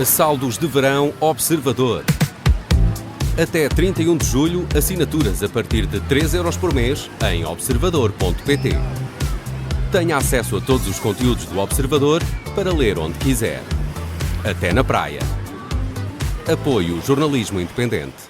Saldos de verão Observador. Até 31 de julho, assinaturas a partir de 3€ por mês em observador.pt. Tenha acesso a todos os conteúdos do Observador para ler onde quiser. Até na praia. Apoio Jornalismo Independente.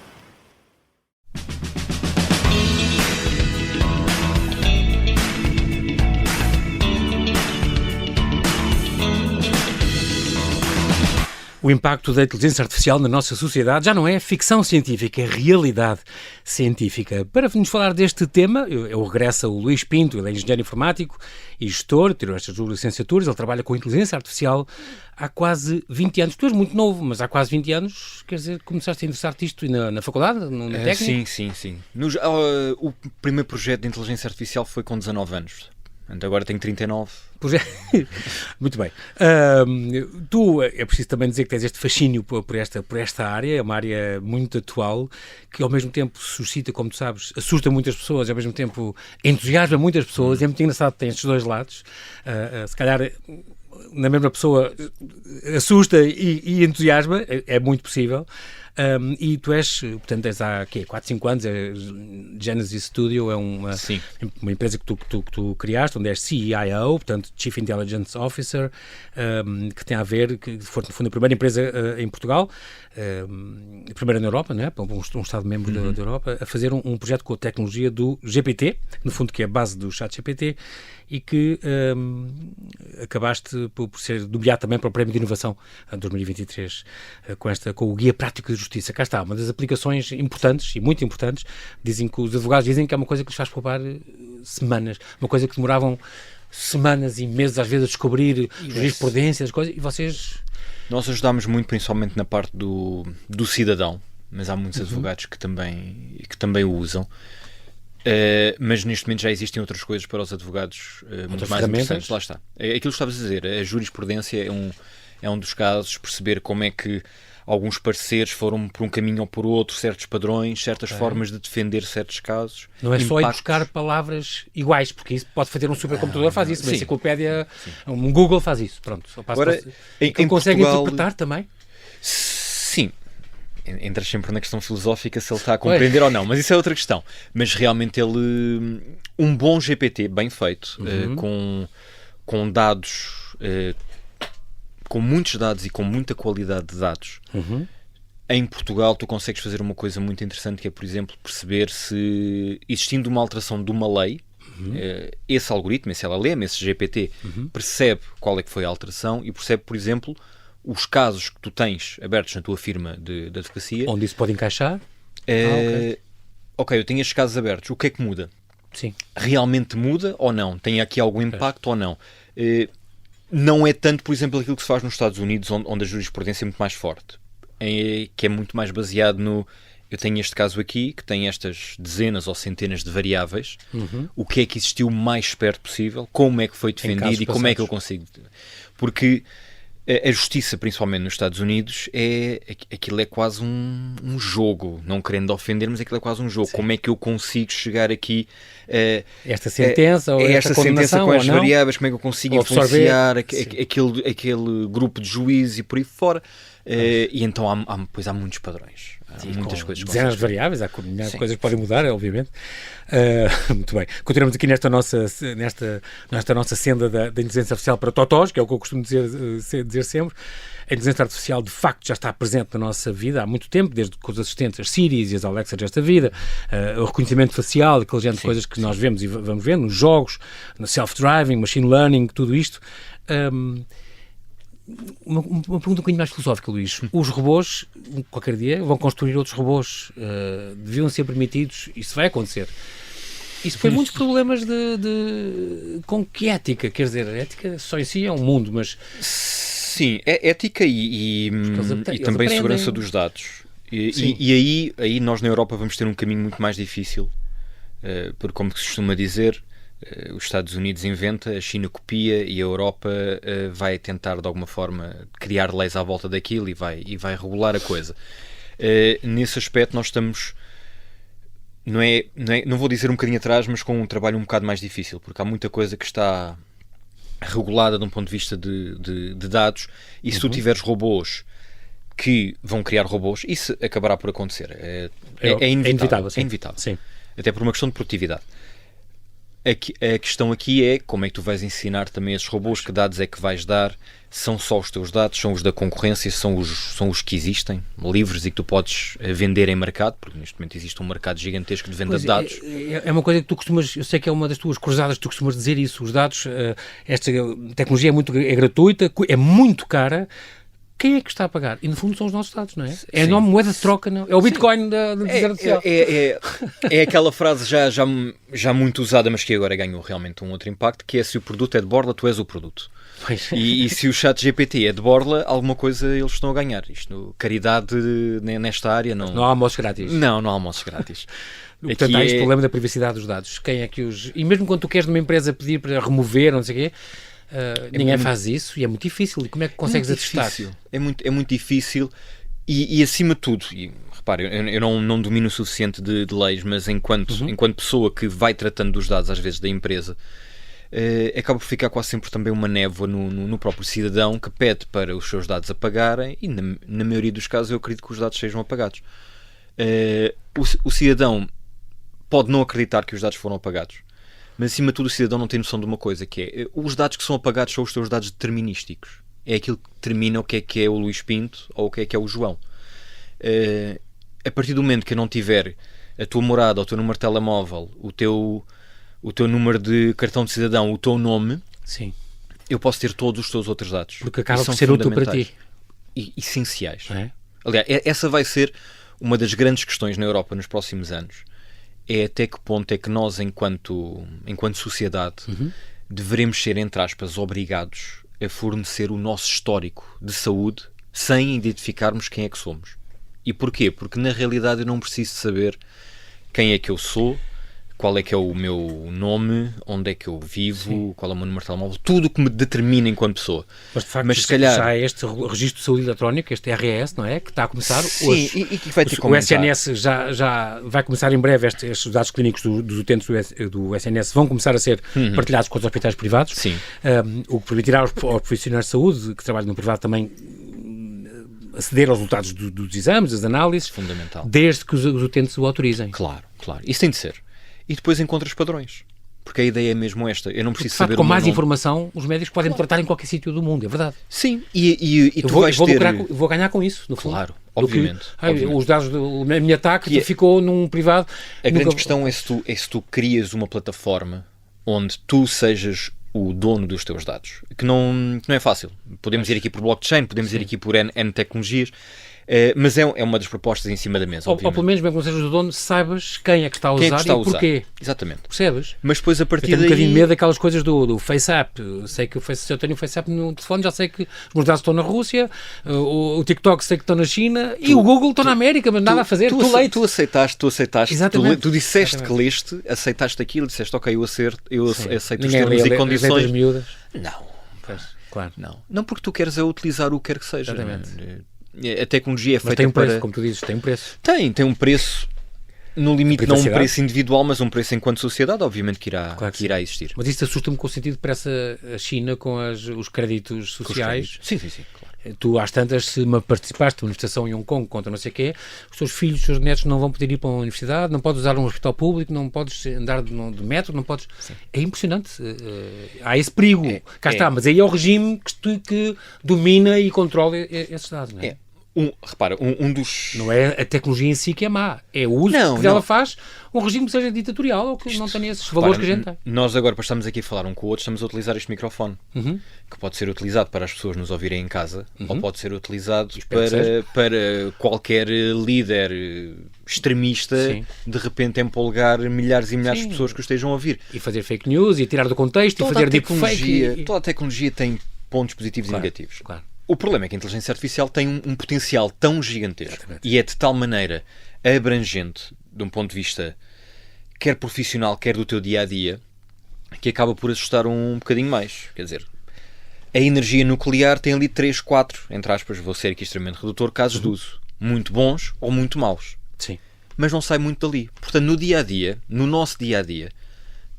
O impacto da inteligência artificial na nossa sociedade já não é ficção científica, é realidade científica. Para nos falar deste tema, eu regresso o Luís Pinto. Ele é engenheiro informático e gestor, tirou estas duas licenciaturas, ele trabalha com inteligência artificial há quase 20 anos. Tu és muito novo, mas há quase 20 anos, quer dizer, começaste a interessar-te isto na faculdade, na técnica? Sim. O primeiro projeto de inteligência artificial foi com 19 anos. Agora tenho 39. Pois é. Muito bem. Tu, é preciso também dizer que tens este fascínio por esta área, é uma área muito atual, que ao mesmo tempo suscita, como tu sabes, assusta muitas pessoas, ao mesmo tempo entusiasma muitas pessoas, é muito engraçado, tem estes dois lados. Se calhar na mesma pessoa assusta e entusiasma, é muito possível. E tu és, portanto, tens há 4, 5 anos, a Genesis Studio é uma empresa que tu criaste, onde és CIO, portanto, Chief Intelligence Officer, que tem a ver, que foi a primeira empresa em Portugal, a primeira na Europa, não é? Um Estado-membro da Europa, a fazer um projeto com a tecnologia do GPT, no fundo que é a base do ChatGPT, e que acabaste por ser nomeado também para o Prémio de Inovação em 2023, com o Guia Prático de Justiça. Cá está, uma das aplicações importantes e muito importantes. Dizem que os advogados dizem que é uma coisa que lhes faz poupar semanas, uma coisa que demoravam semanas e meses às vezes a descobrir jurisprudência, as coisas, e vocês... Nós ajudámos muito, principalmente na parte do cidadão, mas há muitos advogados que também o usam. Mas neste momento já existem outras coisas para os advogados muito mais interessantes. Lá está. Aquilo que estavas a dizer, a jurisprudência é um dos casos, perceber como é que alguns pareceres foram por um caminho ou por outro, certos padrões, certas formas de defender certos casos. Não é só ir buscar palavras iguais, porque isso pode fazer um supercomputador, faz isso, uma enciclopédia, um Google faz isso. Pronto. Agora, consegue interpretar também? Sim. Entras sempre na questão filosófica se ele está a compreender ou não, mas isso é outra questão. Mas realmente um bom GPT bem feito, com dados, com muitos dados e com muita qualidade de dados, em Portugal tu consegues fazer uma coisa muito interessante, que é, por exemplo, perceber se, existindo uma alteração de uma lei, esse algoritmo, esse LLM, esse GPT, percebe qual é que foi a alteração e percebe, por exemplo, os casos que tu tens abertos na tua firma de advocacia. Onde isso pode encaixar? Ok, eu tenho estes casos abertos. O que é que muda? Sim. Realmente muda ou não? Tem aqui algum impacto ou não? Não é tanto, por exemplo, aquilo que se faz nos Estados Unidos, onde a jurisprudência é muito mais forte. Que é muito mais baseado no... Eu tenho este caso aqui, que tem estas dezenas ou centenas de variáveis. O que é que existiu o mais perto possível? Como é que foi defendido? E como é que eu consigo... Porque... A justiça, principalmente nos Estados Unidos, aquilo é quase um jogo, não querendo ofender, mas aquilo é quase um jogo. Sim. Como é que eu consigo chegar aqui esta sentença ou esta sentença com as ou variáveis, como é que eu consigo influenciar aquele grupo de juízes e por aí fora. E então há muitos padrões. Há muitas coisas. Dezenas de variáveis, há coisas que podem mudar, obviamente. Muito bem. Continuamos aqui nesta nossa senda da inteligência artificial para totós, que é o que eu costumo dizer sempre. A inteligência artificial, de facto, já está presente na nossa vida há muito tempo, desde com os assistentes, as Siris e as Alexas desta vida, o reconhecimento facial, aquele género de coisas que nós vemos e vamos vendo nos jogos, no self-driving, machine learning, tudo isto. Uma pergunta um bocadinho mais filosófica, Luís. Os robôs, qualquer dia, vão construir outros robôs. Deviam ser permitidos. Isso vai acontecer. Isso foi muitos problemas com que ética? Quer dizer, a ética só em si é um mundo, mas... Sim, é ética e também segurança dos dados. E aí nós na Europa vamos ter um caminho muito mais difícil. Porque, como se costuma dizer... Os Estados Unidos inventa, a China copia e a Europa vai tentar de alguma forma criar leis à volta daquilo e vai regular a coisa. Nesse aspecto nós estamos, não vou dizer um bocadinho atrás, mas com um trabalho um bocado mais difícil, porque há muita coisa que está regulada de um ponto de vista de dados, e se tu tiveres robôs que vão criar robôs. Isso acabará por acontecer. É inevitável. É inevitável. Sim. Até por uma questão de produtividade. A questão aqui é como é que tu vais ensinar também esses robôs, que dados é que vais dar, são só os teus dados, são os da concorrência, são os que existem, livres e que tu podes vender em mercado, porque neste momento existe um mercado gigantesco de venda de dados. É uma coisa que tu costumas, eu sei que é uma das tuas cruzadas, tu costumas dizer isso, os dados, esta tecnologia é gratuita, é muito cara. Quem é que está a pagar? E no fundo são os nossos dados, não é? É a nova moeda de troca, não? É o Bitcoin da inteligência artificial. É aquela frase já muito usada, mas que agora ganhou realmente um outro impacto, que é: se o produto é de borla, tu és o produto. E se o ChatGPT é de borla, alguma coisa eles estão a ganhar. Caridade nesta área não... Não há almoços grátis. Não há almoços grátis. Portanto, há este problema da privacidade dos dados. Quem é que os... E mesmo quando tu queres numa empresa pedir para remover, não sei o quê, ninguém faz isso e é muito difícil. E como é que consegues atestar? É muito difícil e acima de tudo, e repare, eu não domino o suficiente de leis, mas enquanto pessoa que vai tratando dos dados às vezes da empresa, acaba por ficar quase sempre também uma névoa no próprio cidadão, que pede para os seus dados apagarem, e na maioria dos casos eu acredito que os dados sejam apagados. O cidadão pode não acreditar que os dados foram apagados, mas acima de tudo o cidadão não tem noção de uma coisa, que é: os dados que são apagados são os teus dados determinísticos. É aquilo que determina o que é o Luís Pinto ou o que é o João. A partir do momento que eu não tiver a tua morada, o teu número de telemóvel, o teu número de cartão de cidadão, o teu nome, sim, eu posso ter todos os teus outros dados. Porque acaba por ser útil para ti. E essenciais. É? Aliás, essa vai ser uma das grandes questões na Europa nos próximos anos. É até que ponto é que nós, enquanto sociedade, deveremos ser, entre aspas, obrigados a fornecer o nosso histórico de saúde sem identificarmos quem é que somos. E porquê? Porque na realidade eu não preciso saber quem é que eu sou, qual é que é o meu nome, onde é que eu vivo, qual é o meu número de telemóvel, tudo o que me determina enquanto pessoa. Mas de facto, se calhar, já é este registro de saúde eletrónico, este RS, não é? Que está a começar hoje. E que vai ter o SNS já vai começar em breve, estes dados clínicos dos utentes do SNS vão começar a ser partilhados com os hospitais privados. Sim. O que permitirá aos profissionais de saúde que trabalham no privado também aceder aos resultados dos exames, das análises, fundamental, desde que os utentes o autorizem. Claro. Isso tem de ser. E depois encontras padrões. Porque a ideia é mesmo esta. Eu não preciso saber. Com mais informação, os médicos podem tratar em qualquer sítio do mundo, é verdade. Sim, e tu vais ter... vou ganhar com isso, no fundo. Claro, obviamente. Os dados do meu ataque ficou num privado. A grande questão é se tu crias uma plataforma onde tu sejas o dono dos teus dados. Que não é fácil. Podemos ir aqui por blockchain, podemos ir aqui por N tecnologias. Mas é uma das propostas em cima da mesa. Ou pelo menos, mesmo que não sejas o dono, saibas quem é que está a usar e porquê. Exatamente. Percebes? Mas depois a partir daí... Eu tenho um bocadinho de medo daquelas coisas do FaceApp. Sei que se eu tenho o FaceApp no telefone, já sei que os meus dados estão na Rússia, o TikTok sei que estão na China e o Google estão na América, mas nada a fazer. Tu aceitaste. Exatamente. Tu disseste que leste, aceitaste aquilo, disseste: ok, eu aceito os termos e condições. Não. Pois, claro. Não, porque tu queres utilizar o que quer que seja. Exatamente. A tecnologia é feita tem um preço, para... como tu dizes, tem um preço. Tem um preço, no limite não um preço individual, mas um preço enquanto sociedade, obviamente que irá existir. Mas isso assusta-me com o sentido que parece a China com os créditos sociais. Sim, claro. Tu, às tantas, se participaste de uma manifestação em Hong Kong contra não sei o quê, os teus filhos, os teus netos não vão poder ir para uma universidade, não podes usar um hospital público, não podes andar de metro, não podes... Sim. É impressionante. Há esse perigo. Cá está, mas aí é o regime que domina e controla esses dados, não é? Repara, dos... Não é a tecnologia em si que é má, é o uso que ela faz, um regime que seja ditatorial ou que não tenha esses valores que a gente tem. Nós agora, para estarmos aqui a falar um com o outro, estamos a utilizar este microfone, que pode ser utilizado para as pessoas nos ouvirem em casa, ou pode ser utilizado para qualquer líder extremista, de repente empolgar milhares e milhares de pessoas que o estejam a ouvir. E fazer fake news, e tirar do contexto, e fazer deepfake. Toda a tecnologia tem pontos positivos e negativos. Claro. O problema é que a inteligência artificial tem um potencial tão gigantesco e é de tal maneira abrangente, de um ponto de vista quer profissional, quer do teu dia-a-dia, que acaba por assustar um bocadinho mais. Quer dizer, a energia nuclear tem ali 3, 4, entre aspas, vou ser aqui extremamente redutor, casos de uso. Muito bons ou muito maus. Sim. Mas não sai muito dali. Portanto, no dia-a-dia, no nosso dia-a-dia,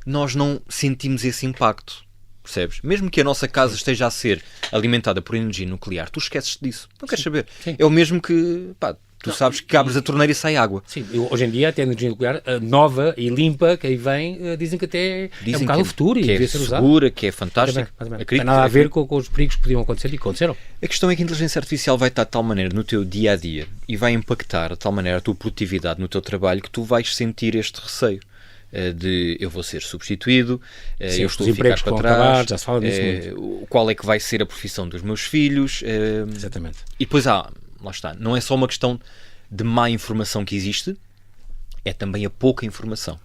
nós não sentimos esse impacto. percebes? Mesmo que a nossa casa esteja a ser alimentada por energia nuclear, tu esqueces disso, não queres saber. Sim. É o mesmo que, pá, tu sabes que abres a torneira e sai água. Sim, hoje em dia até a energia nuclear nova e limpa que aí vem, dizem que até é um bocado o futuro e devia ser usado. Que é segura, que é fantástica. Não tem nada a ver com os perigos que podiam acontecer e aconteceram. A questão é que a inteligência artificial vai estar de tal maneira no teu dia-a-dia e vai impactar de tal maneira a tua produtividade no teu trabalho que tu vais sentir este receio de eu vou ser substituído, Sim, eu estou a ficar para trás, acabar, já se fala disso muito. Qual é que vai ser a profissão dos meus filhos. Exatamente. E depois lá está, não é só uma questão de má informação que existe, é também a pouca informação.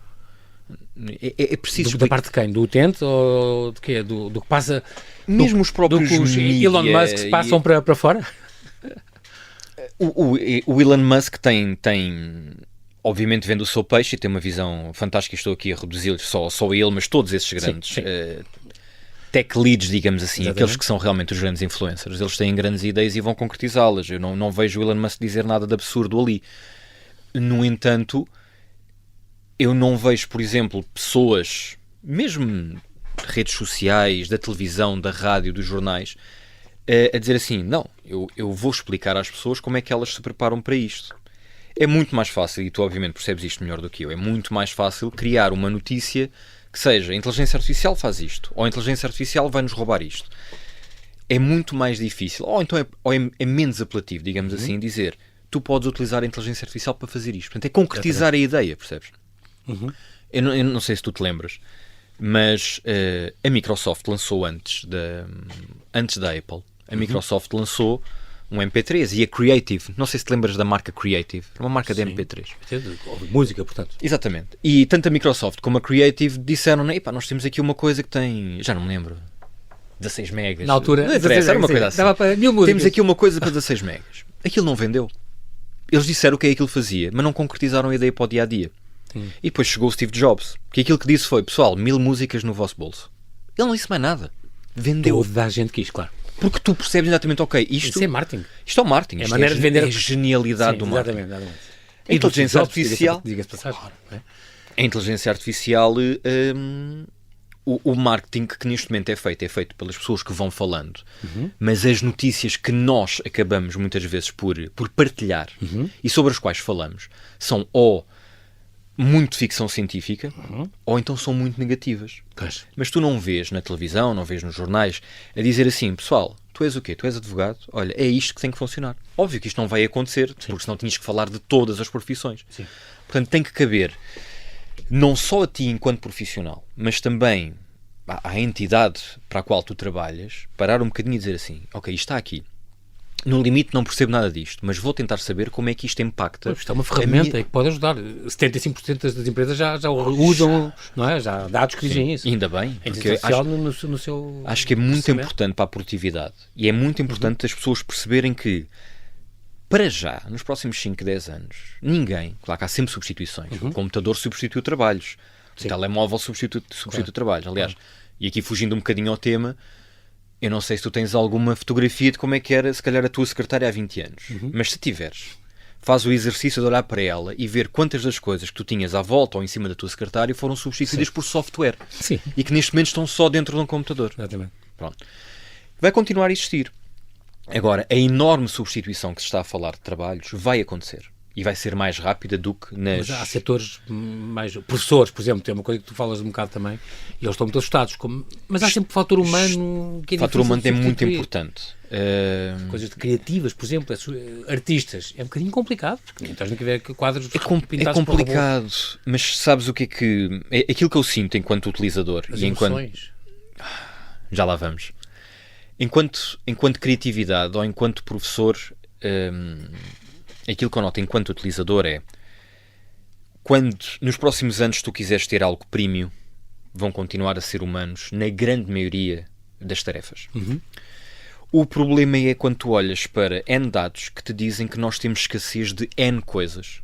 É preciso... Da parte de quem? Do utente ou de quê? Do que passa... Mesmo os próprios Elon Musk se passam para fora? O Elon Musk tem obviamente vende o seu peixe e tem uma visão fantástica. Estou aqui a reduzi-los só ele, mas todos esses grandes tech leads, digamos assim, exatamente, aqueles que são realmente os grandes influencers, eles têm grandes ideias e vão concretizá-las. Eu não vejo o Elon Musk dizer nada de absurdo ali. No entanto, eu não vejo, por exemplo, pessoas, mesmo redes sociais, da televisão, da rádio, dos jornais, a dizer assim, não, eu vou explicar às pessoas como é que elas se preparam para isto. É muito mais fácil, e tu obviamente percebes isto melhor do que eu, é muito mais fácil criar uma notícia que seja, a inteligência artificial faz isto, ou a inteligência artificial vai-nos roubar isto. É muito mais difícil, ou então é menos apelativo, digamos assim, dizer, tu podes utilizar a inteligência artificial para fazer isto. Portanto, é concretizar a ideia, percebes? Eu não sei se tu te lembras, mas a Microsoft lançou antes da Apple, a Microsoft lançou um MP3 e a Creative, não sei se te lembras da marca Creative, era uma marca de MP3. Música, portanto. Exatamente. E tanto a Microsoft como a Creative disseram, nós temos aqui uma coisa que tem, já não me lembro, 16 megas. Na altura, não interessa, era uma coisa assim. Dava para 1000 músicas. Temos aqui uma coisa para 16 megas. Aquilo não vendeu. Eles disseram o que é aquilo que fazia, mas não concretizaram a ideia para o dia-a-dia. E depois chegou o Steve Jobs, que aquilo que disse foi, pessoal, 1000 músicas no vosso bolso. Ele não disse mais nada. Vendeu. Toda a gente quis, claro. Porque tu percebes exatamente, ok, isto é marketing. Isto é o marketing. É a maneira de vender. É a genialidade do marketing. Exatamente. A inteligência artificial... Diga-se passagem. A inteligência artificial... O marketing que neste momento é feito pelas pessoas que vão falando. Mas as notícias que nós acabamos muitas vezes por partilhar e sobre as quais falamos são ou muito ficção científica ou então são muito negativas. Mas tu não vês na televisão, não vês nos jornais a dizer assim, pessoal, tu és o quê? Tu és advogado? Olha, é isto que tem que funcionar. Óbvio que isto não vai acontecer, porque senão tinhas que falar de todas as profissões. Sim. Portanto, tem que caber não só a ti enquanto profissional, mas também à entidade para a qual tu trabalhas, parar um bocadinho e dizer assim, ok, isto está aqui. No limite não percebo nada disto, mas vou tentar saber como é que isto impacta. Isto é uma ferramenta que pode ajudar. 75% das empresas já usam, não é? Já há dados que dizem isso. Ainda bem. Porque no seu acho que é muito importante para a produtividade. E é muito importante as pessoas perceberem que, para já, nos próximos 5, 10 anos, ninguém, claro que há sempre substituições. O computador substitui trabalhos. O telemóvel substitui trabalhos. Aliás, e aqui fugindo um bocadinho ao tema, eu não sei se tu tens alguma fotografia de como é que era, se calhar, a tua secretária há 20 anos. Mas se tiveres, faz o exercício de olhar para ela e ver quantas das coisas que tu tinhas à volta ou em cima da tua secretária foram substituídas por software. Sim. E que neste momento estão só dentro de um computador. Exatamente. Pronto. Vai continuar a existir. Agora, a enorme substituição que se está a falar de trabalhos vai acontecer. E vai ser mais rápida do que nas... Mas há setores mais... Professores, por exemplo, tem uma coisa que tu falas um bocado também, e eles estão muito assustados. Mas há sempre o fator humano que é difícil. O fator humano é muito importante. Coisas criativas, por exemplo, artistas. É um bocadinho complicado, porque estás a ver quadros pintados. É complicado, mas sabes o que é que... É aquilo que eu sinto enquanto utilizador. As emoções. Já lá vamos. Enquanto criatividade ou enquanto professor... Aquilo que eu noto enquanto utilizador é quando nos próximos anos tu quiseres ter algo premium, vão continuar a ser humanos na grande maioria das tarefas. O problema é quando tu olhas para N dados que te dizem que nós temos escassez de N coisas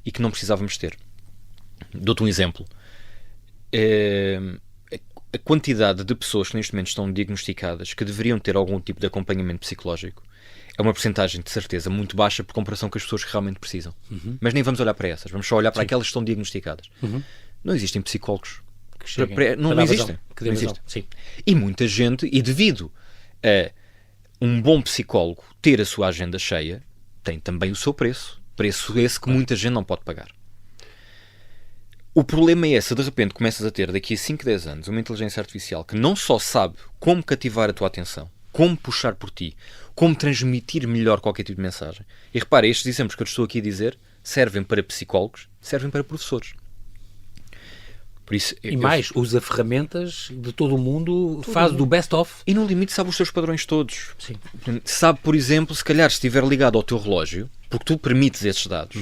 e que não precisávamos ter. Dou-te um exemplo. A quantidade de pessoas que neste momento estão diagnosticadas que deveriam ter algum tipo de acompanhamento psicológico é uma porcentagem de certeza muito baixa por comparação com as pessoas que realmente precisam. Mas nem vamos olhar para essas, vamos só olhar para aquelas que estão diagnosticadas. Não existem psicólogos que cheguem. Não existem. Não existe. Sim. E muita gente, e devido a um bom psicólogo ter a sua agenda cheia, tem também o seu preço. Preço esse que muita gente não pode pagar. O problema é se de repente começas a ter daqui a 5, 10 anos uma inteligência artificial que não só sabe como cativar a tua atenção, como puxar por ti, como transmitir melhor qualquer tipo de mensagem. E repara, estes exemplos que eu estou aqui a dizer servem para psicólogos, servem para professores. Por isso, usa ferramentas de todo o mundo, faz do best-of. E no limite sabe os seus padrões todos. Sim. Sabe, por exemplo, se calhar se estiver ligado ao teu relógio, porque tu permites esses dados,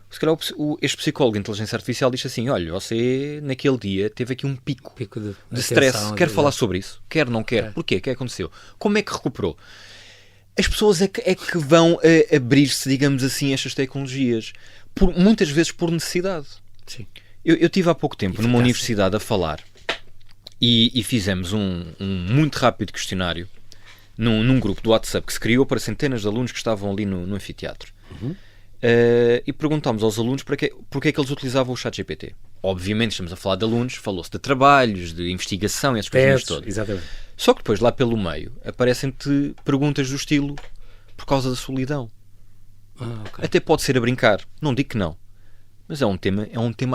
se calhar este psicólogo de inteligência artificial diz assim, olha, você naquele dia teve aqui um pico de stress, quer falar sobre isso? Quer, não quer? Porquê? O que aconteceu? Como é que recuperou? As pessoas é que vão abrir-se, digamos assim, a estas tecnologias, muitas vezes por necessidade. Sim. Eu estive há pouco tempo numa universidade a falar e fizemos um muito rápido questionário num grupo do WhatsApp que se criou para centenas de alunos que estavam ali no anfiteatro. E perguntámos aos alunos porque é que eles utilizavam o ChatGPT. Obviamente estamos a falar de alunos, falou-se de trabalhos, de investigação e essas coisas todas. Exatamente. Só que depois lá pelo meio aparecem-te perguntas do estilo por causa da solidão. Okay. Até pode ser a brincar, não digo que não, mas é um tema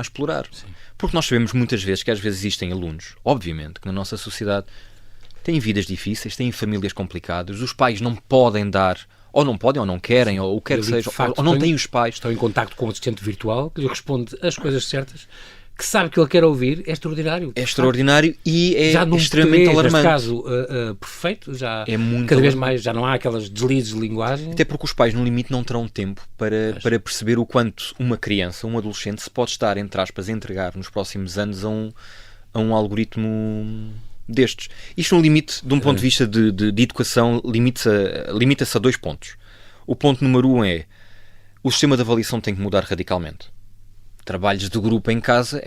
a explorar. Sim. Porque nós sabemos muitas vezes que às vezes existem alunos, obviamente, que na nossa sociedade têm vidas difíceis, têm famílias complicadas, os pais não podem dar, ou não podem, ou não querem, ou o que quer que seja, ou não têm os pais. Estão em contacto com um assistente virtual que lhe responde as coisas certas, que sabe que ele quer ouvir, é extraordinário. É extraordinário e é já extremamente alarmante. Neste caso, perfeito, já é muito cada vez mais, já não há aquelas deslizes de linguagem. Até porque os pais, no limite, não terão tempo para perceber o quanto uma criança, um adolescente, se pode estar, entre aspas, a entregar nos próximos anos a um algoritmo destes. Isto, no limite, de um ponto de vista de educação, limita-se a 2 pontos. O ponto número 1 é o sistema de avaliação tem que mudar radicalmente. Trabalhos de grupo em casa,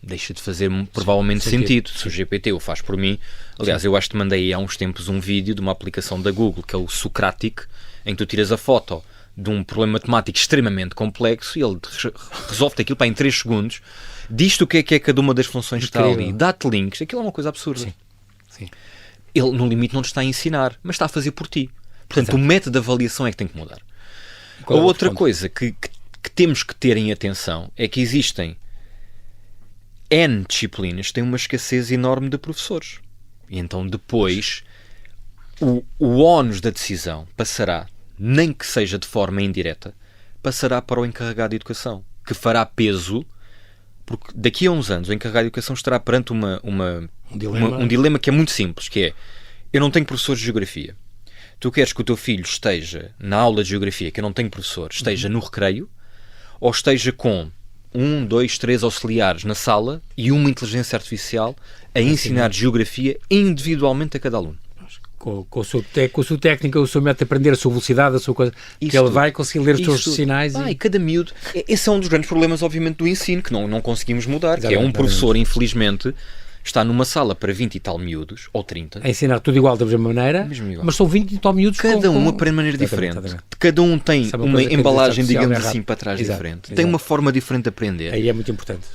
deixa de fazer provavelmente sentido. Se o GPT o faz por mim, aliás, eu acho que te mandei há uns tempos um vídeo de uma aplicação da Google, que é o Socratic, em que tu tiras a foto de um problema matemático extremamente complexo e ele resolve aquilo em 3 segundos, diz-te o que é cada uma das funções que está ali, dá-te links, aquilo é uma coisa absurda. Sim. Ele, no limite, não te está a ensinar, mas está a fazer por ti. Portanto, o método de avaliação é que tem que mudar. A outra coisa que temos que ter em atenção é que existem N disciplinas que têm uma escassez enorme de professores. E então depois o ónus da decisão passará, nem que seja de forma indireta, passará para o encarregado de educação, que fará peso, porque daqui a uns anos o encarregado de educação estará perante um dilema que é muito simples, que é, eu não tenho professores de geografia. Tu queres que o teu filho esteja na aula de geografia, que eu não tenho professor, esteja no recreio, ou esteja com 1, 2, 3 auxiliares na sala e uma inteligência artificial a ensinar geografia individualmente a cada aluno. Com a sua técnica, o seu método de aprender, a sua velocidade, a sua coisa, que ele vai conseguir ler os seus sinais. E cada miúdo... Esse é um dos grandes problemas, obviamente, do ensino, que não conseguimos mudar, que é um professor, infelizmente, está numa sala para 20 e tal miúdos, ou 30. A ensinar tudo igual da mesma maneira, mas são 20 e tal miúdos. Cada um aprende de maneira diferente. Cada um tem uma embalagem, digamos assim, para trás diferente. Tem uma forma diferente de aprender. Aí é muito importante.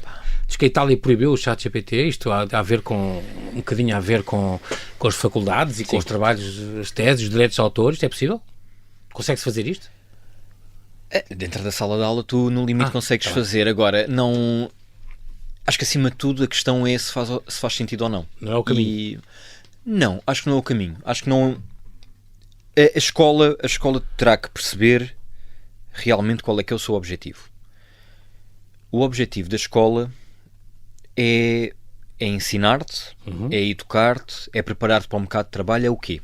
Diz que a Itália proibiu o ChatGPT, isto há a ver com, um bocadinho a ver com as faculdades e com os trabalhos, as teses, os direitos de autor. Isto é possível? Consegue-se fazer isto? Dentro da sala de aula tu no limite consegues fazer. Agora, não... Acho que acima de tudo a questão é se faz sentido ou não. Não é o caminho. Não, acho que não é o caminho. Acho que não... A escola terá que perceber realmente qual é que é o seu objetivo. O objetivo da escola é ensinar-te, é educar-te, é preparar-te para um bocado de trabalho, é o quê?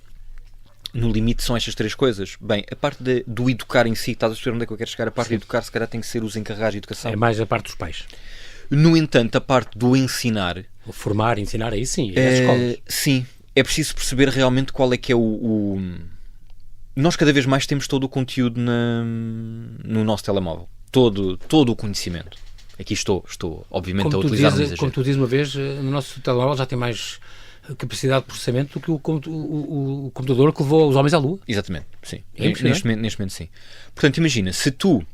No limite são estas 3 coisas. Bem, a parte do educar em si, estás a perceber onde é que eu quero chegar? A parte de educar, se calhar, tem que ser os encarregados de educação. É mais a parte dos pais. No entanto, a parte do ensinar... O formar, ensinar, aí sim, é as escolas. Sim, é preciso perceber realmente qual é que é o... Nós cada vez mais temos todo o conteúdo no nosso telemóvel. Todo o conhecimento. Aqui estou obviamente, a utilizar um exagero. Como tu dizes uma vez, no nosso telemóvel já tem mais capacidade de processamento do que o computador que levou os homens à Lua. Exatamente, sim. Neste momento, sim. Portanto, imagina, se tu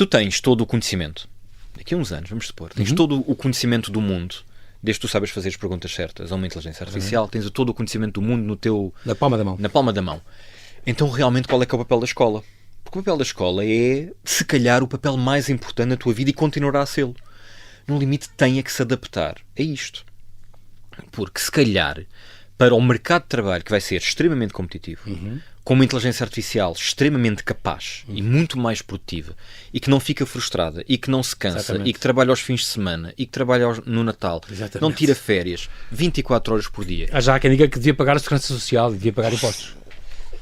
tens todo o conhecimento, daqui a uns anos, vamos supor, tens todo o conhecimento do mundo desde que tu sabes fazer as perguntas certas a uma inteligência artificial, tens todo o conhecimento do mundo na palma da mão. Na palma da mão. Então, realmente, qual é que é o papel da escola? Porque o papel da escola é, se calhar, o papel mais importante na tua vida e continuará a sê-lo. No limite, tem que se adaptar a isto. Porque, se calhar, para o mercado de trabalho, que vai ser extremamente competitivo, com uma inteligência artificial extremamente capaz e muito mais produtiva, e que não fica frustrada, e que não se cansa, Exatamente. e que trabalha aos fins de semana, e que trabalha no Natal, Exatamente. não tira férias, 24 horas por dia. Há já quem diga que devia pagar a segurança social e devia pagar impostos.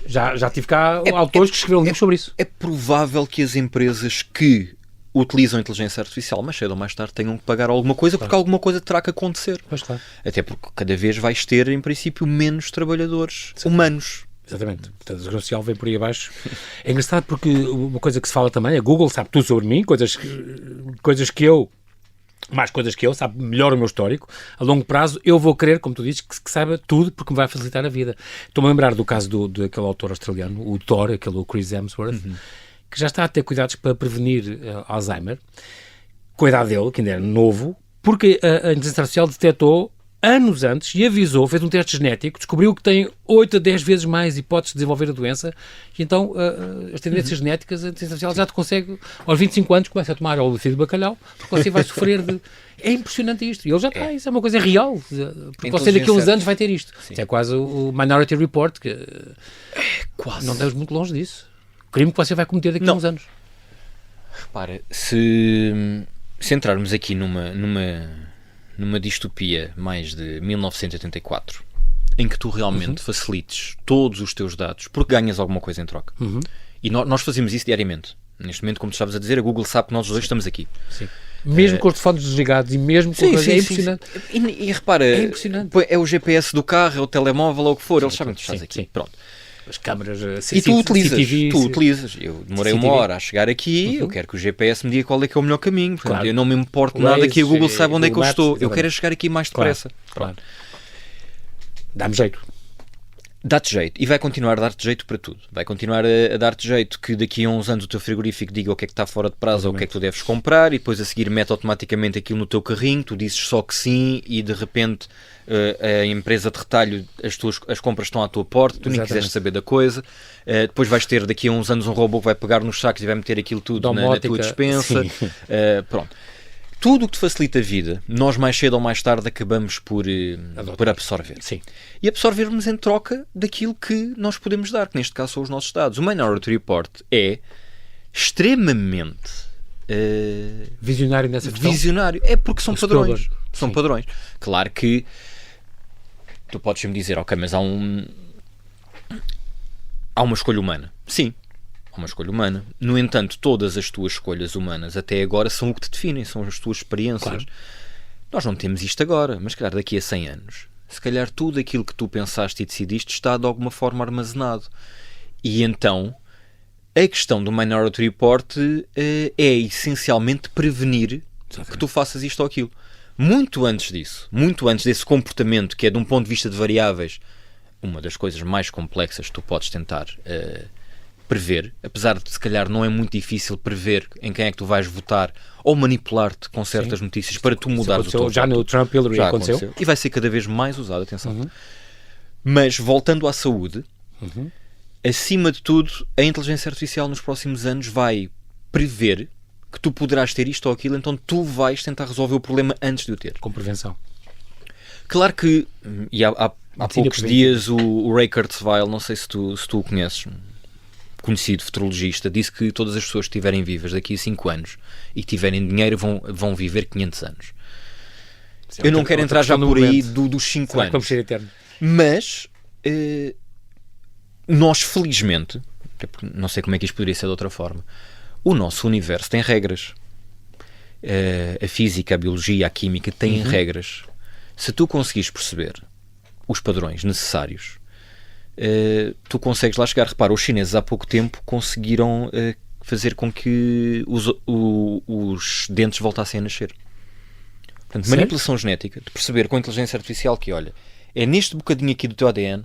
Já tive cá autores que escreveram livros sobre isso. É provável que as empresas que utilizam a inteligência artificial, mais cedo ou mais tarde, tenham que pagar alguma coisa, porque alguma coisa terá que acontecer. Pois, claro. Até porque cada vez vais ter, em princípio, menos trabalhadores humanos. Exatamente. Portanto, a segurança social vem por aí abaixo. É engraçado porque uma coisa que se fala também, a Google sabe tudo sobre mim, coisas que eu, sabe melhor o meu histórico. A longo prazo, eu vou querer, como tu dizes, que saiba tudo, porque me vai facilitar a vida. Estou-me a lembrar do caso daquele autor australiano, o Thor, o Chris Hemsworth, que já está a ter cuidados para prevenir Alzheimer, com a idade dele, que ainda era novo, porque a inteligência artificial detectou anos antes e avisou, fez um teste genético, descobriu que tem 8 a 10 vezes mais hipóteses de desenvolver a doença, e então as tendências genéticas, a inteligência artificial já te consegue, aos 25 anos, começa a tomar óleo de bacalhau, porque você vai sofrer de... É impressionante isto, e ele já está, isso é uma coisa real, porque você daqui a uns anos vai ter isto. Isso é quase o Minority Report, que quase. Não estamos muito longe disso. O crime que você vai cometer daqui a uns anos. Repara, se entrarmos aqui numa distopia mais de 1984, em que tu realmente facilites todos os teus dados, porque ganhas alguma coisa em troca. E nós fazemos isso diariamente. Neste momento, como tu estavas a dizer, a Google sabe que nós os dois estamos aqui. Sim. Mesmo com os telefones desligados e mesmo com é impressionante. E repara, é impressionante. É o GPS do carro, é o telemóvel, ou o que for, eles sabem que tu estás aqui. Pronto. As câmaras e tu utilizas. Eu demorei uma hora a chegar aqui, eu quero que o GPS me diga qual é que é o melhor caminho. Portanto, claro. Eu não me importo nada que a Google saiba onde é que eu estou. Eu quero chegar aqui mais depressa. Claro. Dá-me jeito. Dá-te jeito. E vai continuar a dar-te jeito para tudo. Vai continuar a dar-te jeito que daqui a uns anos o teu frigorífico diga o que é que está fora de prazo ou o que é que tu deves comprar, e depois a seguir mete automaticamente aquilo no teu carrinho, tu dizes só que sim, e de repente a empresa de retalho, as compras estão à tua porta, tu nem quiseste saber da coisa. Depois vais ter daqui a uns anos um robô que vai pegar nos sacos e vai meter aquilo tudo na tua despensa. Pronto. Tudo o que te facilita a vida, nós mais cedo ou mais tarde acabamos por absorver. Sim. E absorvermos em troca daquilo que nós podemos dar, que neste caso são os nossos dados. O Minority Report é extremamente visionário nessa questão. Visionário. É porque são padrões. São padrões. Claro que tu podes-me dizer, ok, mas há uma escolha humana. Sim. Há uma escolha humana. No entanto, todas as tuas escolhas humanas até agora são o que te definem, são as tuas experiências. Claro. Nós não temos isto agora, mas calhar daqui a 100 anos, se calhar tudo aquilo que tu pensaste e decidiste está de alguma forma armazenado. E então, a questão do Minority Report é essencialmente prevenir que tu faças isto ou aquilo. Muito antes disso, muito antes desse comportamento que é de um ponto de vista de variáveis, uma das coisas mais complexas que tu podes tentar prever, apesar de se calhar não é muito difícil prever em quem é que tu vais votar ou manipular-te com certas notícias para tu mudares o teu voto. Já no Trump Hillary aconteceu. E vai ser cada vez mais usado, atenção. Mas voltando à saúde, acima de tudo, a inteligência artificial nos próximos anos vai prever que tu poderás ter isto ou aquilo, então tu vais tentar resolver o problema antes de o ter. Com prevenção. Claro que, e há poucos dias, o Ray Kurzweil, não sei se tu o conheces, conhecido futurologista, disse que todas as pessoas que estiverem vivas daqui a 5 anos e que tiverem dinheiro vão viver 500 anos. Eu não quero entrar já por aí dos 5 anos. Vamos ser eternos. Mas nós, felizmente, não sei como é que isto poderia ser de outra forma, o nosso universo tem regras. A física, a biologia, a química têm regras. Se tu conseguires perceber os padrões necessários, tu consegues lá chegar. Repara, os chineses há pouco tempo conseguiram fazer com que os dentes voltassem a nascer. Portanto, manipulação genética, de perceber com a inteligência artificial que, olha, é neste bocadinho aqui do teu ADN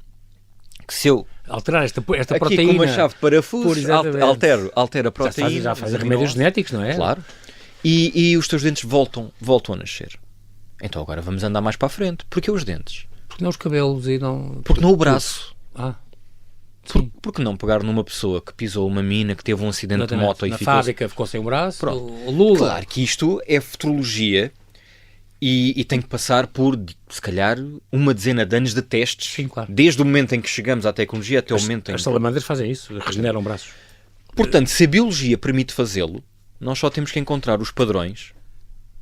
que se eu alterar esta aqui proteína com uma chave de parafuso altero a proteína, já faz remédios genéticos, não é? Claro. E os teus dentes voltam a nascer. Então agora vamos andar mais para a frente. Porquê os dentes? Porque não os cabelos e não... Porque não o braço. Sim. Porque não pegar numa pessoa que pisou uma mina, que teve um acidente de moto e na ficou... fábrica ficou sem um braço, Pronto. o Lula... Claro que isto é futurologia e tem que passar por, se calhar, uma dezena de anos de testes. Sim, claro. Desde o momento em que chegamos à tecnologia até o momento em As que... salamandras fazem isso, regeneram braços. Portanto, se a biologia permite fazê-lo, nós só temos que encontrar os padrões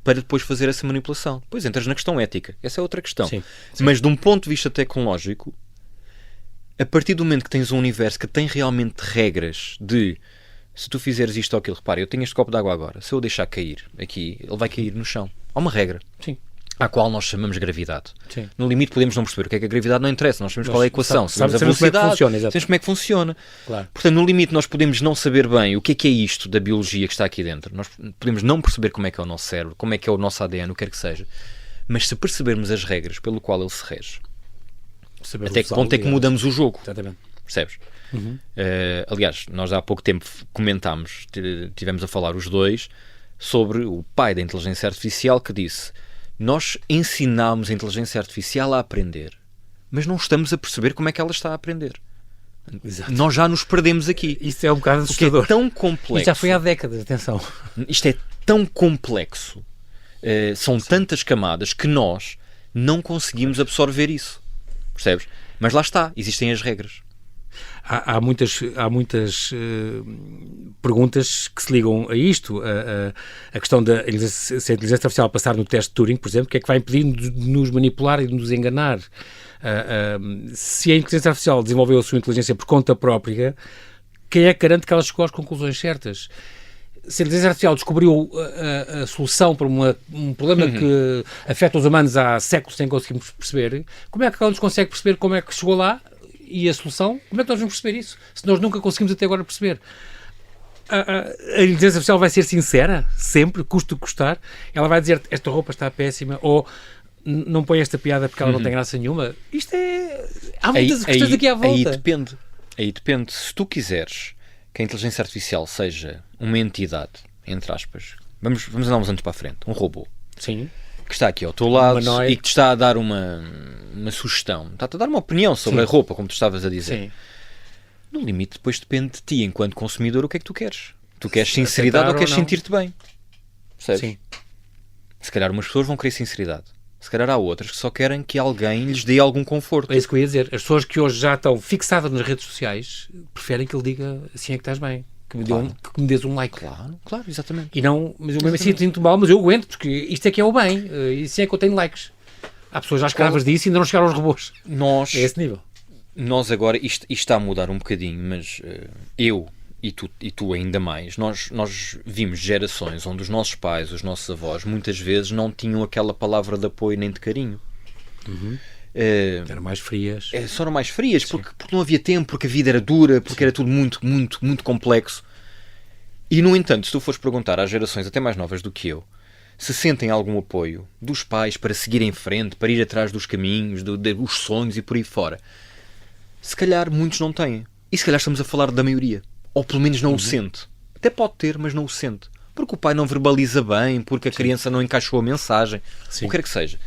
para depois fazer essa manipulação. Depois entras na questão ética. Essa é outra questão. Sim. Mas de um ponto de vista tecnológico, a partir do momento que tens um universo que tem realmente regras de se tu fizeres isto ou aquilo, repara, eu tenho este copo de água agora, se eu deixar cair aqui, ele vai cair no chão. Há uma regra. Sim. À qual nós chamamos gravidade. Sim. No limite podemos não perceber o que é que a gravidade não interessa, nós sabemos qual é a equação, sabemos a como é que velocidade, funciona, sabemos como é que funciona. Claro. Portanto, no limite nós podemos não saber bem o que é isto da biologia que está aqui dentro, nós podemos não perceber como é que é o nosso cérebro, como é que é o nosso ADN, o que quer que seja, mas se percebermos as regras pelo qual ele se rege, até que ponto é que mudamos o jogo. Exatamente. Percebes? Aliás, nós há pouco tempo comentámos, tivemos a falar os dois sobre o pai da inteligência artificial que disse: nós ensinámos a inteligência artificial a aprender, mas não estamos a perceber como é que ela está a aprender. Exato. Nós já nos perdemos aqui. Isso é um bocado Porque assustador. é tão complexo. Isto já foi há décadas, atenção. Isto é tão complexo. São tantas camadas que nós não conseguimos absorver isso. Percebes? Mas lá está, existem as regras. Há muitas perguntas que se ligam a isto. A questão se a inteligência artificial passar no teste de Turing, por exemplo, o que é que vai impedir de nos manipular e de nos enganar? Se a inteligência artificial desenvolveu a sua inteligência por conta própria, quem é que garante que ela chegou às conclusões certas? Se a inteligência artificial descobriu a solução para um problema que afeta os humanos há séculos sem conseguirmos perceber, como é que ela nos consegue perceber como é que chegou lá e a solução? Como é que nós vamos perceber isso? Se nós nunca conseguimos até agora perceber. A inteligência artificial vai ser sincera, sempre, custo o que custar. Ela vai dizer, esta roupa está péssima, ou não põe esta piada porque ela não tem graça nenhuma. Isto é... Há muitas questões aqui à volta. Aí depende. Se tu quiseres que a inteligência artificial seja uma entidade, entre aspas, vamos andar uns anos para a frente, um robô. Sim. Que está aqui ao teu lado e que te está a dar uma sugestão, está-te a dar uma opinião sobre a roupa, como tu estavas a dizer. Sim. No limite, depois depende de ti, enquanto consumidor, o que é que tu queres. Tu queres sinceridade ou queres sentir-te bem? Percebes? Sim. Se calhar umas pessoas vão querer sinceridade. Se calhar há outras que só querem que alguém lhes dê algum conforto. É isso que eu ia dizer. As pessoas que hoje já estão fixadas nas redes sociais preferem que ele diga assim é que estás bem. Que me dês um like. Claro, exatamente. E não, mas eu mesmo assim sinto mal, mas eu aguento, porque isto é que é o bem. Isso é que eu tenho likes. Há pessoas já escravas disso e ainda não chegaram aos robôs. É esse nível. Nós agora, isto está a mudar um bocadinho, mas eu e tu ainda mais, nós vimos gerações onde os nossos pais, os nossos avós, muitas vezes não tinham aquela palavra de apoio nem de carinho. Eram mais frias. Só eram mais frias, porque não havia tempo, porque a vida era dura, porque era tudo muito, muito, muito complexo. E, no entanto, se tu fores perguntar às gerações até mais novas do que eu, se sentem algum apoio dos pais para seguir em frente, para ir atrás dos caminhos, dos sonhos e por aí fora, se calhar muitos não têm. E se calhar estamos a falar da maioria. Ou pelo menos não o sente. Até pode ter, mas não o sente. Porque o pai não verbaliza bem, porque a criança não encaixou a mensagem, o que quer que seja.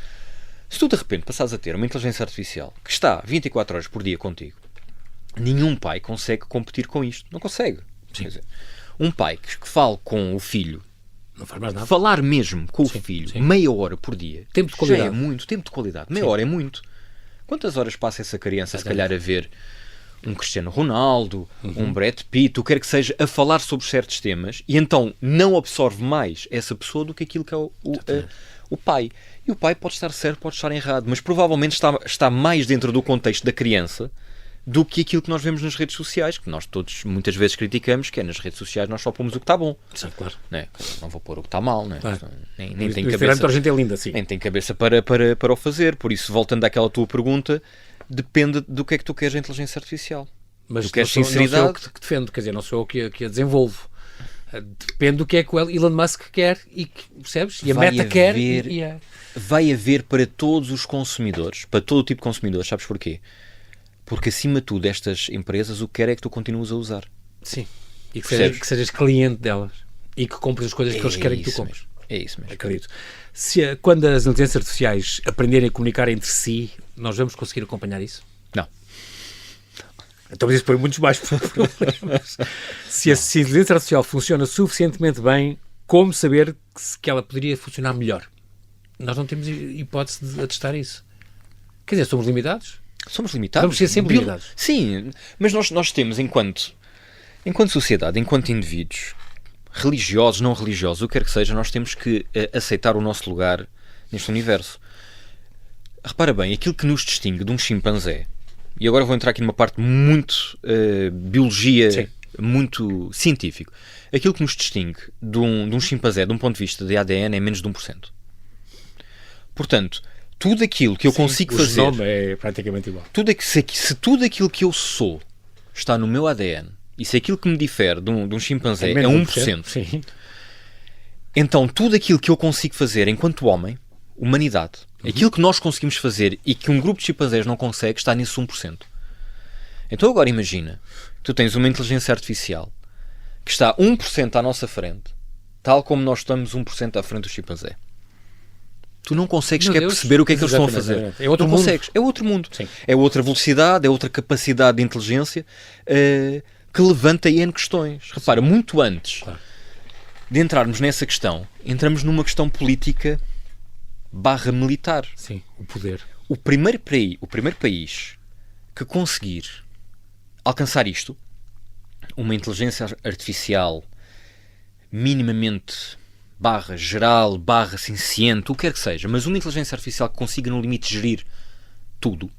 Se tu de repente passares a ter uma inteligência artificial que está 24 horas por dia contigo, nenhum pai consegue competir com isto. Não consegue. Quer dizer, um pai que fale com o filho, não faz mais nada. Falar mesmo com o filho meia hora por dia, tempo de qualidade. Já é muito. Tempo de qualidade. Meia hora é muito. Quantas horas passa essa criança, se calhar, a ver um Cristiano Ronaldo, um Brad Pitt, o que quer que seja, a falar sobre certos temas, e então não absorve mais essa pessoa do que aquilo que é o pai. E o pai pode estar certo, pode estar errado, mas provavelmente está mais dentro do contexto da criança do que aquilo que nós vemos nas redes sociais, que nós todos muitas vezes criticamos, que é nas redes sociais nós só pomos o que está bom. Sim, claro. Não vou pôr o que está mal, claro. Nem tem cabeça. A gente é linda, sim. Nem tem cabeça para o fazer. Por isso, voltando àquela tua pergunta, depende do que é que tu queres a inteligência artificial. Mas tu queres sinceridade? Não sou eu que defendo, quer dizer, não sou eu que a desenvolvo. Depende do que é que o Elon Musk quer e percebes? E a Meta quer. Vai haver para todos os consumidores, para todo o tipo de consumidores, sabes porquê? Porque acima de tudo estas empresas o que quer é que tu continues a usar. Sim. E que sejas cliente delas. E que compres as coisas que eles querem que tu compres. É isso mesmo. Acredito. Quando as inteligências artificiais aprenderem a comunicar entre si, nós vamos conseguir acompanhar isso? Não. Então isso põe muitos mais problemas. Se a inteligência artificial funciona suficientemente bem, como saber que ela poderia funcionar melhor? Nós não temos hipótese de atestar isso. Quer dizer, somos limitados? Somos limitados. Vamos ser sempre limitados. Sim, mas nós temos, enquanto sociedade, enquanto indivíduos, religiosos, não religiosos, o que quer que seja, nós temos que aceitar o nosso lugar neste universo. Repara bem, aquilo que nos distingue de um chimpanzé, e agora vou entrar aqui numa parte muito biologia, sim, muito científico, aquilo que nos distingue de um chimpanzé, de um ponto de vista de ADN, é menos de 1%. Portanto, tudo aquilo que eu consigo fazer... O genoma é praticamente igual. Se tudo aquilo que eu sou está no meu ADN, e se aquilo que me difere de um chimpanzé é 1%, sim, então tudo aquilo que eu consigo fazer enquanto homem, humanidade, aquilo que nós conseguimos fazer e que um grupo de chimpanzés não consegue, está nesse 1%. Então agora imagina, tu tens uma inteligência artificial que está 1% à nossa frente, tal como nós estamos 1% à frente do chimpanzé. Tu não consegues sequer perceber o que é que eles estão a fazer. É outro não mundo. Consegues. É outro mundo. Sim. É outra velocidade, é outra capacidade de inteligência que levanta N questões. Repara, muito antes de entrarmos nessa questão, entramos numa questão política / militar. Sim, o poder. O primeiro país que conseguir alcançar isto, uma inteligência artificial minimamente geral, ciente, o que quer que seja, mas uma inteligência artificial que consiga no limite gerir tudo,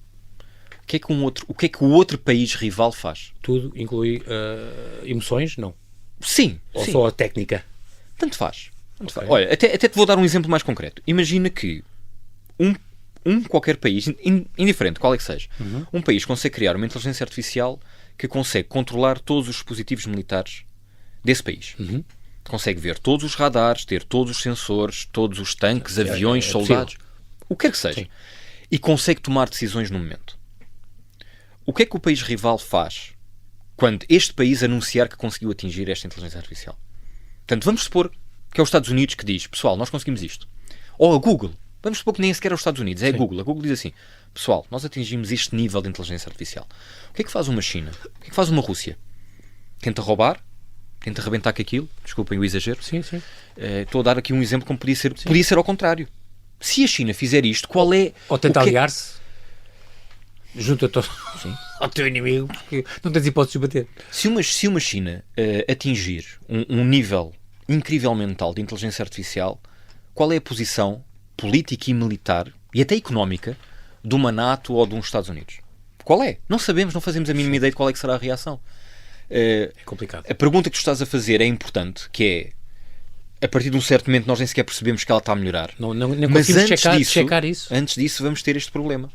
o que é que o outro país rival faz? Tudo inclui emoções? Não. Sim. Ou sim. só a técnica? Tanto faz. Okay. Olha, até te vou dar um exemplo mais concreto. Imagina que qualquer país, indiferente qual é que seja, um país consegue criar uma inteligência artificial que consegue controlar todos os dispositivos militares desse país. Consegue ver todos os radares, ter todos os sensores, todos os tanques, aviões, soldados, o que quer que seja. Sim. E consegue tomar decisões no momento. O que é que o país rival faz quando este país anunciar que conseguiu atingir esta inteligência artificial? Portanto, vamos supor que é os Estados Unidos que diz, pessoal, nós conseguimos isto. Ou a Google. Vamos supor que nem sequer é os Estados Unidos, é a Google. A Google diz assim, pessoal, nós atingimos este nível de inteligência artificial. O que é que faz uma China? O que é que faz uma Rússia? Tenta roubar? Tenta arrebentar com aquilo? Desculpem o exagero. Sim, sim. Estou a dar aqui um exemplo como podia ser ao contrário. Se a China fizer isto, qual é... Ou tenta aliar-se junto ao teu inimigo, porque não tens hipótese de bater. Se uma China atingir um nível incrivelmente alto de inteligência artificial, qual é a posição política e militar, e até económica, de uma NATO ou de uns Estados Unidos? Qual é? Não sabemos, não fazemos a mínima ideia de qual é que será a reação. É complicado. A pergunta que tu estás a fazer é importante, que é, a partir de um certo momento nós nem sequer percebemos que ela está a melhorar. Nem conseguimos checar isso. Antes disso vamos ter este problema,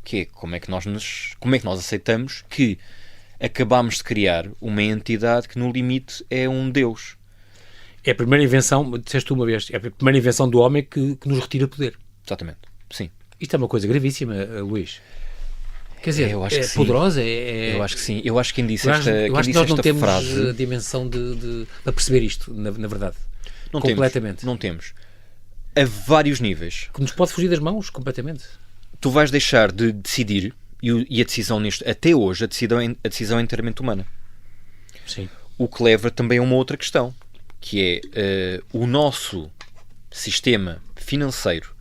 que é como é que nós aceitamos que acabámos de criar uma entidade que no limite é um Deus. É a primeira invenção, disseste tu uma vez, é a primeira invenção do homem que nos retira poder. Exatamente, sim. Isto é uma coisa gravíssima, Luís. Quer dizer, eu acho que poderosa? Eu acho que sim. Eu acho que quem disse eu acho que nós não temos frase... a dimensão de perceber isto, na verdade. Não completamente. Não temos. A vários níveis. Que nos pode fugir das mãos, completamente. Tu vais deixar de decidir, e a decisão até hoje, a decisão é inteiramente humana. Sim. O que leva também a uma outra questão, que é o nosso sistema financeiro,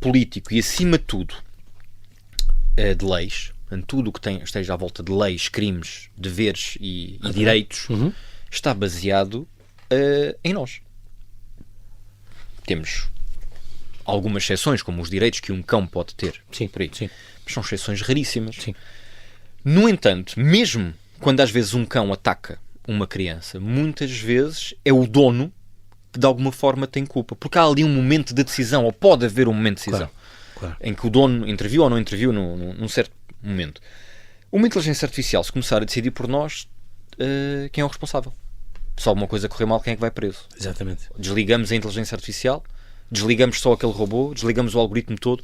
político e, acima de tudo, de leis, tudo o que esteja à volta de leis, crimes, deveres e direitos, está baseado em nós. Temos algumas exceções, como os direitos que um cão pode ter. Sim, por aí. sim. Mas são exceções raríssimas. Sim. No entanto, mesmo quando às vezes um cão ataca uma criança, muitas vezes é o dono que de alguma forma tem culpa, porque há ali um momento de decisão, ou pode haver um momento de decisão, claro. em que o dono interviu ou não interviu num certo momento. Uma inteligência artificial, se começar a decidir por nós, quem é o responsável? Se alguma coisa correr mal, quem é que vai preso? Exatamente. Desligamos a inteligência artificial, desligamos só aquele robô, desligamos o algoritmo todo.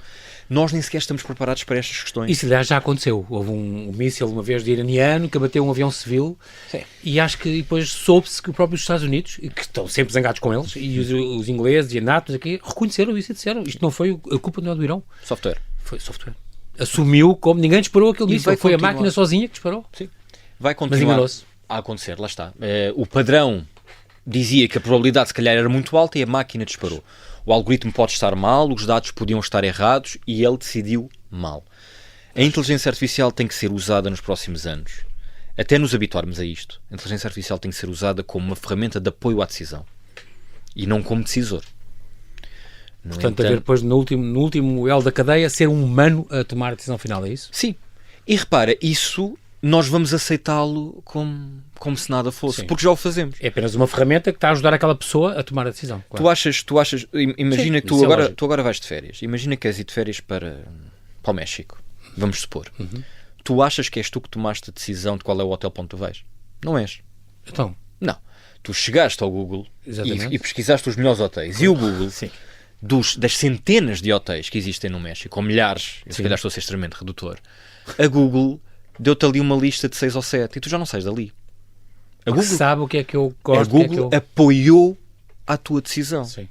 Nós nem sequer estamos preparados para estas questões. Isso, aliás, já aconteceu. Houve um míssil uma vez de iraniano que abateu um avião civil. Sim. E acho que depois soube-se que os próprios Estados Unidos, que estão sempre zangados com eles, e os ingleses e a NATO aqui, reconheceram isso e disseram, isto não foi a culpa não é do Irão. Software. Foi software. Assumiu como ninguém disparou aquele míssil. Foi a máquina sozinha que disparou. Sim. Vai continuar a acontecer, lá está. O padrão dizia que a probabilidade se calhar era muito alta e a máquina disparou. O algoritmo pode estar mal, os dados podiam estar errados e ele decidiu mal. A inteligência artificial tem que ser usada nos próximos anos. Até nos habituarmos a isto. A inteligência artificial tem que ser usada como uma ferramenta de apoio à decisão e não como decisor. Portanto, haver depois no último elo da cadeia ser um humano a tomar a decisão final, é isso? Sim. E repara, isso nós vamos aceitá-lo como se nada fosse, porque já o fazemos. É apenas uma ferramenta que está a ajudar aquela pessoa a tomar a decisão. Claro. Tu achas, imagina que tu agora vais de férias. Imagina que queres ir de férias para o México. Vamos supor. Tu achas que és tu que tomaste a decisão de qual é o hotel para onde tu vais? Não és. Então? Não. Tu chegaste ao Google e pesquisaste os melhores hotéis. E o Google, das centenas de hotéis que existem no México, ou milhares, se calhar estou a ser extremamente redutor, a Google deu-te ali uma lista de 6 ou 7 e tu já não sais dali. A Google sabe o que é que eu gosto. A Google apoiou a tua decisão. Sim,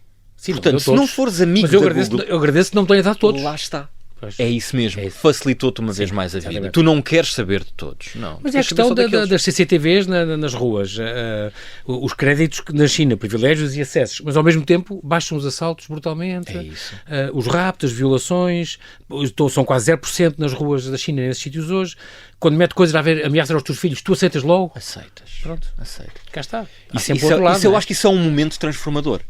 portanto, se não fores amigo da Google... Eu agradeço que não me tenhas dado todos. Lá está. Pois. É isso mesmo. Facilitou-te uma vez mais a vida. Tu não queres saber de todos. Não. Mas é a questão das CCTVs nas ruas. Os créditos na China, privilégios e acessos. Mas, ao mesmo tempo, baixam os assaltos brutalmente. É isso. Os raptos, as violações. São quase 0% nas ruas da China nesses sítios hoje. Quando mete coisas a haver ameaças aos teus filhos, tu aceitas logo? Aceitas. Pronto. Aceitas. Cá está. Eu acho que isso é um momento transformador.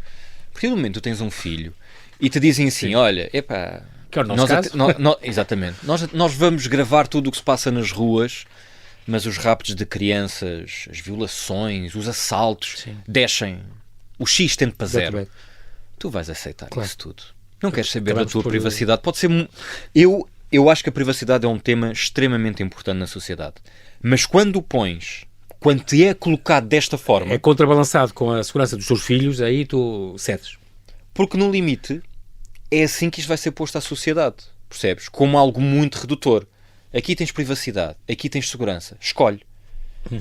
Porque no momento tu tens um filho e te dizem assim, olha, epá... Que é o nosso caso. Exatamente. Nós vamos gravar tudo o que se passa nas ruas, mas os raptos de crianças, as violações, os assaltos, descem. O X tende para 0. Tu vais aceitar isso tudo. Não queres saber da tua privacidade. Pode ser... Eu acho que a privacidade é um tema extremamente importante na sociedade. Mas quando te é colocado desta forma... É contrabalançado com a segurança dos teus filhos, aí tu cedes. Porque no limite... É assim que isto vai ser posto à sociedade, percebes? Como algo muito redutor. Aqui tens privacidade, aqui tens segurança. Escolhe.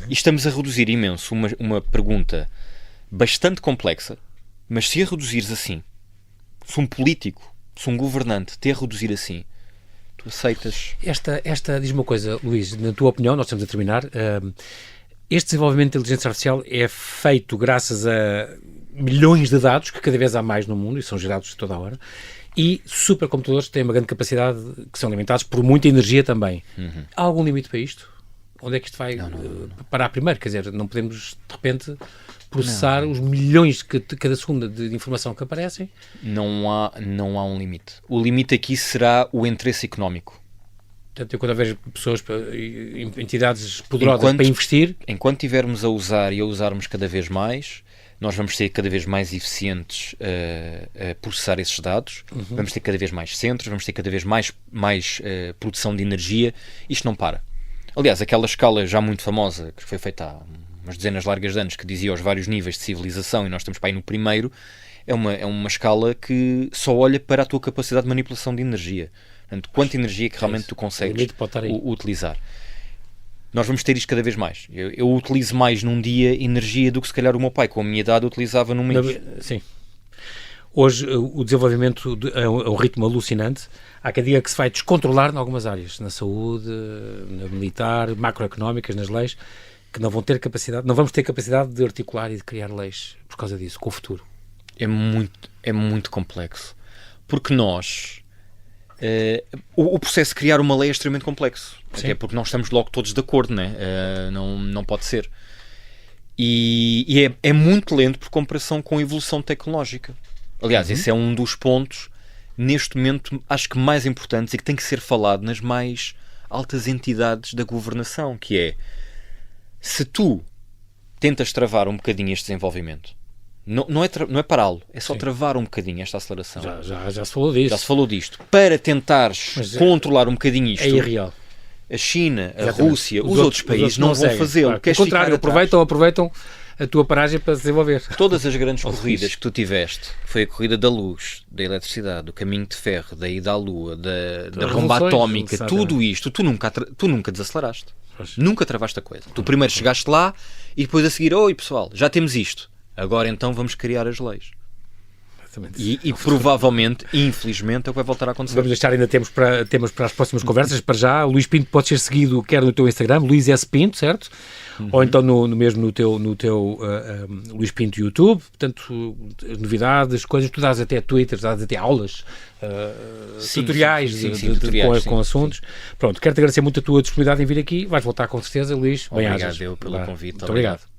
E estamos a reduzir imenso uma pergunta bastante complexa, mas se a reduzires assim, se um político, se um governante te a reduzir assim, tu aceitas. Diz-me uma coisa, Luís, na tua opinião, nós estamos a terminar, este desenvolvimento de inteligência artificial é feito graças a milhões de dados, que cada vez há mais no mundo e são gerados toda a hora, e supercomputadores que têm uma grande capacidade, que são alimentados por muita energia também. Há algum limite para isto? Onde é que isto vai parar primeiro? Quer dizer, não podemos, de repente, processar os milhões cada segunda de informação que aparecem? Não há um limite. O limite aqui será o interesse económico. Portanto, quando houver pessoas, entidades poderosas para investir... Enquanto estivermos a usar e a usarmos cada vez mais... Nós vamos ser cada vez mais eficientes a processar esses dados, vamos ter cada vez mais centros, vamos ter cada vez mais produção de energia. Isto não para. Aliás, aquela escala já muito famosa, que foi feita há umas dezenas largas de anos, que dizia os vários níveis de civilização, e nós estamos para aí no primeiro, é uma escala que só olha para a tua capacidade de manipulação de energia. Portanto, quanta energia que realmente tu consegues utilizar. Nós vamos ter isto cada vez mais. Eu utilizo mais num dia energia do que se calhar o meu pai, com a minha idade, utilizava num mês. Sim. Hoje o desenvolvimento é um ritmo alucinante. Há cada dia que se vai descontrolar em algumas áreas, na saúde, na militar, macroeconómicas, nas leis, que não vamos ter capacidade de articular e de criar leis por causa disso, com o futuro. É muito complexo. Porque nós... o processo de criar uma lei é extremamente complexo. Até porque nós estamos logo todos de acordo, né? Não pode ser. E é muito lento por comparação com a evolução tecnológica. Aliás, esse é um dos pontos, neste momento, acho que mais importantes e que tem que ser falado nas mais altas entidades da governação, que é, se tu tentas travar um bocadinho este desenvolvimento, não é pará-lo, é só travar um bocadinho esta aceleração. Já se falou disso. Já se falou disto. Para tentares controlar um bocadinho isto... É irreal. A China, a Rússia, os outros países não vão fazê-lo. Claro. Ao contrário, aproveitam a tua paragem para se desenvolver. Todas as grandes corridas que tu tiveste, foi a corrida da luz, da eletricidade, do caminho de ferro, da ida à lua, da bomba atómica, tudo isto, tu nunca desaceleraste. Nunca travaste a coisa. Tu primeiro chegaste lá e depois a seguir, oi pessoal, já temos isto. Agora então vamos criar as leis. E provavelmente, infelizmente, é o que vai voltar a acontecer. Vamos deixar ainda temas para as próximas conversas. Para já, Luís Pinto pode ser seguido quer no teu Instagram, Luís S. Pinto, certo? Ou então mesmo no teu Luís Pinto YouTube. Portanto, as novidades, coisas, tu dás até Twitter, dás até aulas, tutoriais com assuntos. Pronto, quero-te agradecer muito a tua disponibilidade em vir aqui. Vais voltar com certeza, Luís. Obrigado pelo convite. Muito obrigado.